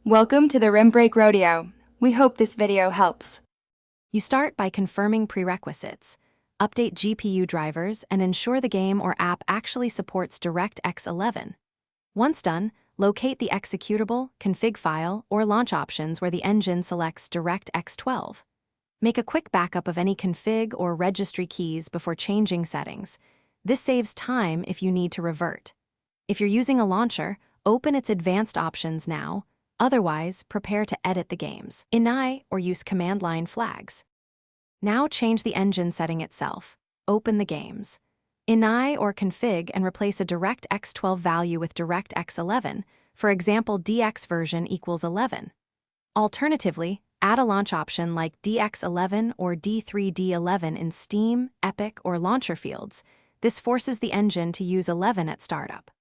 Welcome to the Rim Break Rodeo. We hope this video helps. You start by confirming prerequisites, update GPU drivers, and ensure the game or app actually supports DirectX 11. Once done, locate the executable, config file, or launch options where the engine selects DirectX 12. Make a quick backup of any config or registry keys before changing settings. This saves time if you need to revert. If you're using a launcher, open its advanced options now. Otherwise, prepare to edit the games, init or use command line flags. Now change the engine setting itself. Open the games. Init or config and replace a DirectX 12 value with DirectX 11, for example DX version equals 11. Alternatively, add a launch option like DX11 or D3D11 in Steam, Epic, or Launcher fields. This forces the engine to use 11 at startup.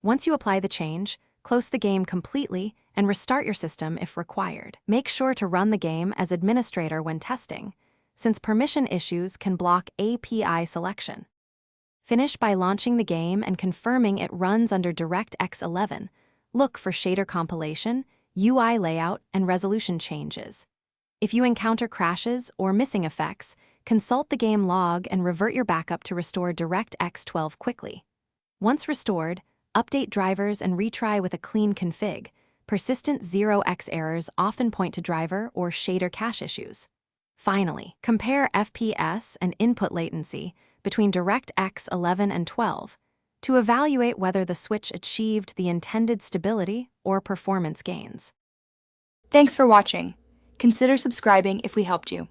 Once you apply the change, close the game completely and restart your system if required. Make sure to run the game as administrator when testing, since permission issues can block API selection. Finish by launching the game and confirming it runs under DirectX 11. Look for shader compilation, UI layout, and resolution changes. If you encounter crashes or missing effects, consult the game log and revert your backup to restore DirectX 12 quickly. Once restored, update drivers and retry with a clean config. Persistent 0x errors often point to driver or shader cache issues. Finally, compare FPS and input latency between DirectX 11 and 12 to evaluate whether the switch achieved the intended stability or performance gains. Thanks for watching. Consider subscribing if we helped you.